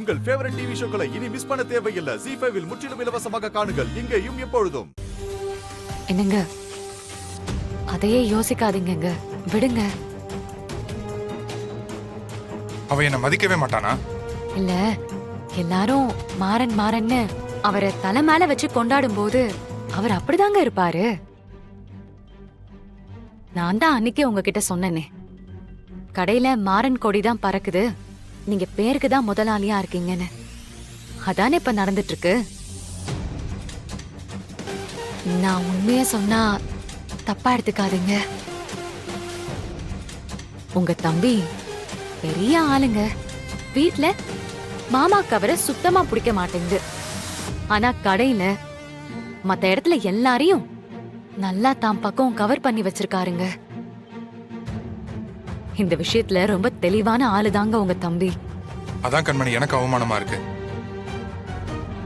உங்கள் favourite TV ஷோக்களை இனி miss பண்ண தேவையில்லை. ZEE5 இல் முற்றிலும் இலவசமாக காணுங்கள். இங்கேயும் எப்பொழுதும். என்னங்க, அதையே யோசிக்காதீங்க, விடுங்க. அவ என்ன மதிக்கவே மாட்டானா? இல்ல, எல்லாரும் மாறன் மாறன்னு அவரை தலை மேல வச்சு கொண்டாடும் போது அவர் அப்படிதாங்க இருப்பாரு. நான் தான் அன்னைக்கே உங்ககிட்ட சொன்னேனே, கடையில மாறன் கொடிதான் பறக்குது, நீங்க பேருக்கு தான் முதலாளியா இருக்கீங்கன்னு. அதானே இப்ப நடந்துட்டு இருக்கு. நான் உண்மைய சொன்னா தப்பா எடுத்துக்காதீங்க. உங்க தம்பி பெரிய ஆளுங்க. வீட்ல மாமாக்கு அவரை சுத்தமா பிடிக்க மாட்டேங்குது. ஆனா கடையில மத்த இடத்துல எல்லாரையும் நல்லா தான் பக்கம் கவர் பண்ணி வச்சிருக்காருங்க. இந்த விஷயத்துல ரொம்ப தெளிவான ஆளுதாங்க உங்க தம்பி. அதான் கண்மணி எனக்கு அவமானமா இருக்கு.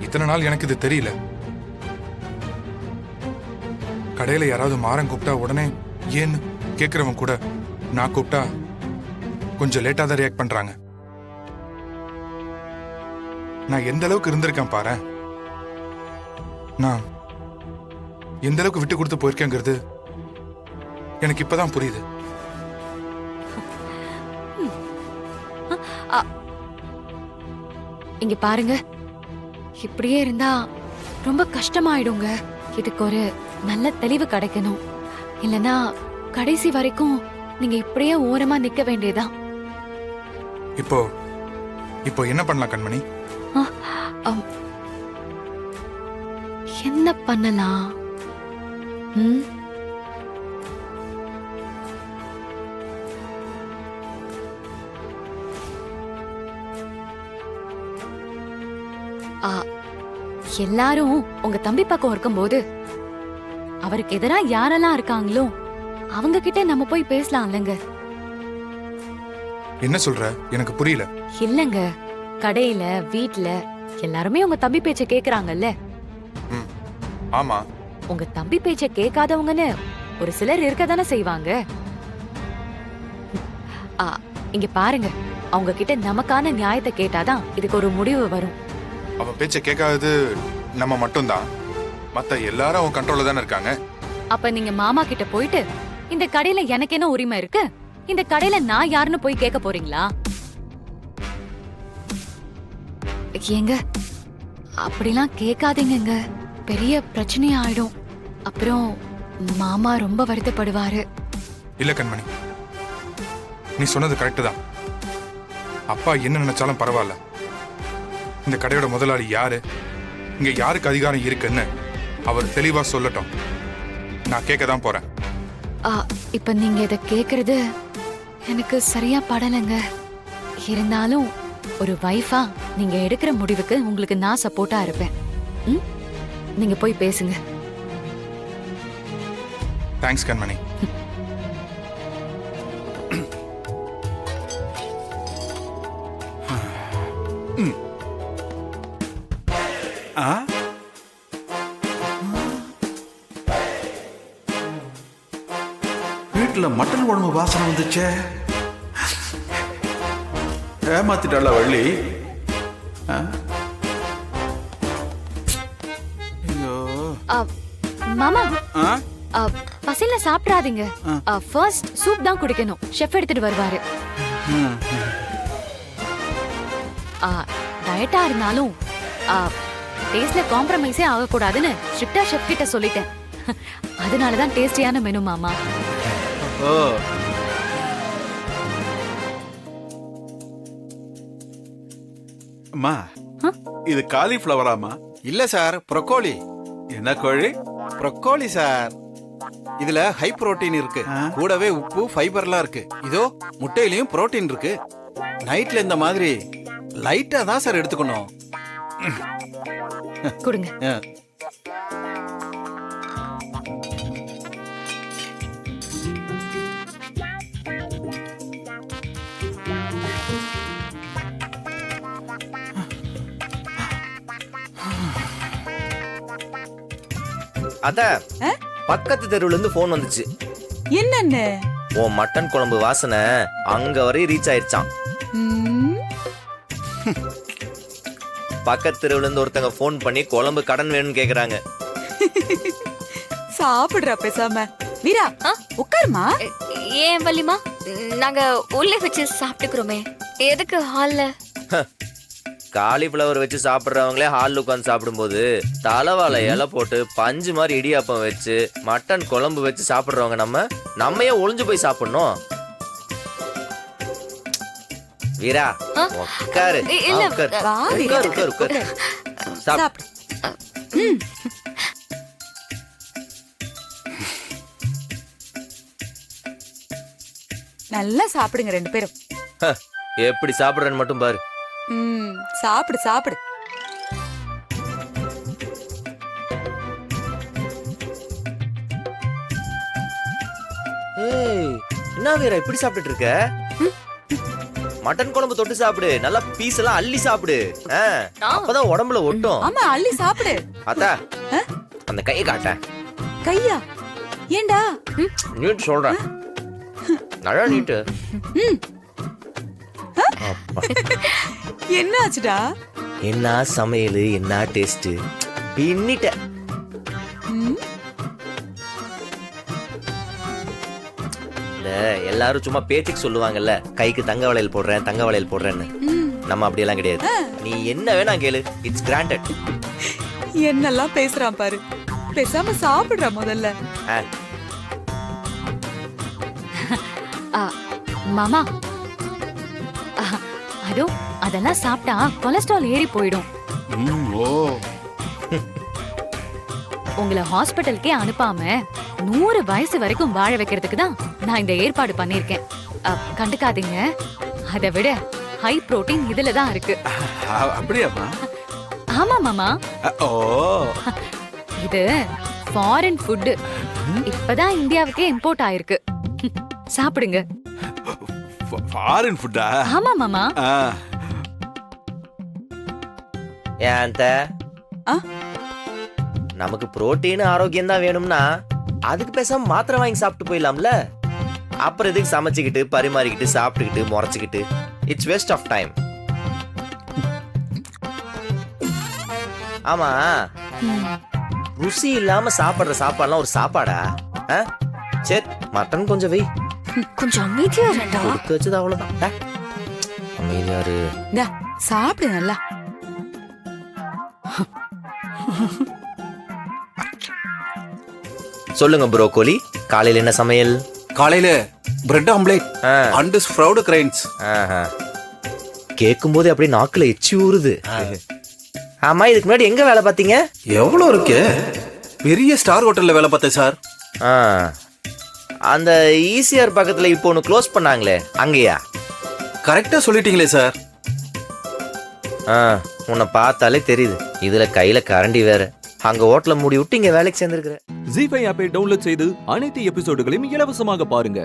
இத்தனை நாள் எனக்கு இது தெரியல. கடையில யாராவது மாறன் கூப்பிட்டா உடனே ஏன்னு கேக்குறவன் கூட நான் கூப்பிட்டா கொஞ்சம் லேட்டா தான் ரியாக்ட் பண்றாங்க. நான் எந்த அளவுக்கு இருந்திருக்கேன் பாரு. நான் எந்த அளவுக்கு விட்டு கொடுத்து போயிருக்கேங்கிறது எனக்கு இப்பதான் புரியுது. இங்க பாருங்க, இப்படியே இருந்தா ரொம்ப கஷ்டமாயிடுங்க. இதுக்கு ஒரு நல்ல தெளிவு கிடைக்கணும். இல்லனா கடைசி வரைக்கும் நீங்க இப்படியே ஓரமா நிக்க வேண்டியதா. இப்போ இப்போ என்ன பண்ணலாம் கண்மணி? என்ன பண்ணலாம்? எல்லாரும் உங்க தம்பி பக்கம் இருக்கும்போது அவருக்கு எதிரா யாரெல்லாம் இருக்காங்களோ அவங்க கிட்ட நம்ம போய் பேசலாம் இல்லங்க. என்ன சொல்ற? எனக்கு புரியல. இல்லங்க, கடையில வீட்ல எல்லாருமே உங்க தம்பி பேச்ச கேக்குறாங்கல்ல. ஆமா, உங்க தம்பி பேச்ச கேட்காதவங்கன்னு ஒரு சிலர் இருக்கதானே செய்வாங்க. இங்க பாருங்க, அவங்க கிட்ட நமக்கான நியாயத்தை கேட்டாதான் இதுக்கு ஒரு முடிவு வரும். அவன் பேச்ச கேட்காதது நம்ம மட்டும்தான். மத்த எல்லாரும் அவன் கண்ட்ரோல்ல தானே இருக்காங்க. அப்ப நீங்க மாமா கிட்ட போயிட்டு இந்த கடையில எனக்கு என்ன உரிமை இருக்கு, இந்த கடையில நான் யாருன்னு போய் கேட்க போறீங்களா? ஏங்க, அப்படிலாம் கேட்காதீங்க, பெரிய பிரச்சனை ஆயிடும். அப்புறம் மாமா ரொம்ப வருத்தப்படுவாரு. இல்ல கண்மணி, நீ சொன்னது கரெக்ட் தான். அப்பா என்ன நினைச்சாலும் பரவாயில்ல. இந்த கடையோட முதலாளி யாரு, இங்க யாருக்கு அதிகாரம் இருக்குன்னு அவர் தெளிவா சொல்லட்டும். நான் கேட்க தான் போறேன். இப்ப நீங்க இத கேக்குறது எனக்கு சரியா படலைங்க. இருந்தாலும் ஒரு வைஃபா நீங்க எடுக்கிற முடிவுக்கு உங்களுக்கு நான் சப்போர்ட்டா இருப்பேன். நீங்க போய் பேசுங்க. தேங்க்ஸ் கண்மணி. வீட்டுல மட்டன் குழம்பு வாசனை வந்துச்சே. ஏமாத்திட்டாள வள்ளி. மாமா, பசில சாப்பிடாதீங்க. ஃபர்ஸ்ட் சூப் தான் குடிக்கணும். ஷெஃப் எடுத்துட்டு வருவாரு. டயட்டா இருந்தாலும் டேஸ்ட்ல காம்ப்ரமைஸே ஆகக்கூடாதுன்னு ஸ்ட்ரிக்டா ஷெஃப் கிட்ட சொல்லிட்டேன். அதனாலதான் டேஸ்டியான மெனு மாமா. அம்மா, இது காலிஃப்ளவராமா? இல்ல சார், ப்ரொக்கோலி. என்ன கோழி? Broccoli sir. இதுல ஹை புரோட்டீன் இருக்கு, கூடவே உப்பு ஃபைபர்லாம் இருக்கு. இதோ முட்டையிலயும் புரோட்டீன் இருக்கு. நைட்ல இந்த மாதிரி லைட்டா தான் சார் எடுத்துக்கணும். கொடுங்க. அத பக்கத்து தெருவுல இருந்து போன் வந்துச்சு. என்னன்னு? உன் மட்டன் குழம்பு வாசனை அங்க வரை ரீச் ஆயிருச்சான். பக்கத்து தெருவுல இருந்து ஒருத்தங்க ஃபோன் பண்ணி குழம்பு கடன் வேணும்னு கேக்குறாங்க. சாப்பிடுறா பேசாம. வீரா உட்காருமா. ஏன் வள்ளிமா, நாங்க உள்ள வச்சு சாப்பிட்டுக்கிறோமே, எதுக்கு ஹால்ல? காலிஃப்ளவர் வச்சு சாப்பிட்றவங்களே ஹாலில் உட்காந்து சாப்பிடும்போது தலைவாழை இலை போட்டு பஞ்சு மாதிரி இடியாப்பம் வச்சு மட்டன் குழம்பு வச்சு சாப்பிட்றவங்க நம்ம ஏன் ஒளிஞ்சு போய் சாப்பிடணும்? வீரா உட்காரு. இல்ல, உட்காரு வா வீரா. உட்காரு உட்காரு. சாப்பிடு. சாப்பிடு. நல்லா சாப்பிடுங்க 2 பேரும். எப்படி சாப்பிட்றேன்னு மட்டும் பாரு. சாப்பிடு சாப்பிடு. ஏய், என்ன வீரா இப்படி சாப்பிட்டுட்டு இருக்க? மட்டன் குழம்பு தொட்டு சாப்பிடு. நல்லா பீஸ் எல்லாம் அள்ளி சாப்பிடு. அப்பதான் உடம்புல ஒட்டும். ஆமா அள்ளி சாப்பிடு. அத்தா அந்த கையை காட்ட. கையா? ஏண்டா? நீட்டு சொல்றேன். நல்லா நீட்டு. என்ன ஆச்சுடா? என்ன சமையல், என்ன டேஸ்ட். பின்னிட்ட. இந்த எல்லாரும் சும்மா பேச்சுக்கு சொல்லுவாங்கல்ல, கைக்கு தங்க வளையல் போடுறேன் தங்க வளையல் போடுறேன்னு. நம்ம அப்படியெல்லாம் கிடையாது. நீ என்ன வேணா கேளு, இட்ஸ் கிராண்டட். என்னெல்லாம் பேசுறான் பாரு. பேசாம சாப்பிடுறா முதல்ல. மாமா, அதோ அதெல்லாம் சாப்பிட்டா கொலஸ்ட்ரால் ஏறி போயிடும். உங்களை ஹாஸ்பிட்டலுக்கே அனுப்பாம 100 வயசு வரைக்கும் வாழ வைக்கிறதுக்கு தான் நான் இந்த ஏற்பாடு பண்ணிருக்கேன். கண்டுக்காதீங்க. அதை விட ஹை புரோட்டீன் இதுல தான் இருக்கு. அப்படியாமா? ஆமா மாமா, ஓ, இது ஃபாரின் ஃபுட். இப்பதான் இந்தியாவுக்கே இம்போர்ட் ஆயிருக்கு. சாப்பிடுங்க. ஃபாரின் ஃபுட்டா? ஆமா மாமா. ஏன் நமக்கு புரோட்டீன் ஆரோக்கியம் தான் வேணும்னா அதுக்கு பேசாம மாத்திரை வாங்கி சாப்பிட்டு போயிடலாம்ல. அப்புறம் எதுக்கு சமைச்சுக்கிட்டு பரிமாறிக்கிட்டு சாப்பிட்டுக்கிட்டு முறைச்சுக்கிட்டு? It's waste of time. ஆமா, ருசி இல்லாம சாப்பிடுற சாப்பாடுலாம் ஒரு சாப்பாடா? சரி, மட்டன் கொஞ்சம் வை. கொஞ்சம் அமைதியா இருடா. கொடுத்து வச்சது அவ்வளவுதான். அமைதியாரு. சாப்பிடு நல்லா. சொல்லுங்க ப்ரோக்கோலி, காலையில என்ன சமையல்? காலையில bread omelette and sprout grains. கேட்கும் போது அப்படியே நாக்குல எச்சி ஊறுது. ஆமா, இதுக்கு முன்னாடி எங்க வேலை பார்த்தீங்க? எவ்வளவு இருக்கு? பெரிய ஸ்டார் ஹோட்டல்ல வேலை பார்த்தேன் சார். அந்த ஈசிஆர் பக்கத்துல இப்போ ஒன்று க்ளோஸ் பண்ணாங்களே, அங்கேயா? கரெக்டா சொல்லிட்டீங்களே சார். உன்னை பார்த்தாலே தெரியுது. இதுல கையில கரண்டி வேற. அங்க ஹோட்டல மூடி விட்டு இங்க வேலைக்கு சேர்ந்திருக்கிற. ஜீ5 ஆப்பை டவுன்லோட் செய்து அனைத்து எபிசோடுகளையும் இலவசமாக பாருங்க.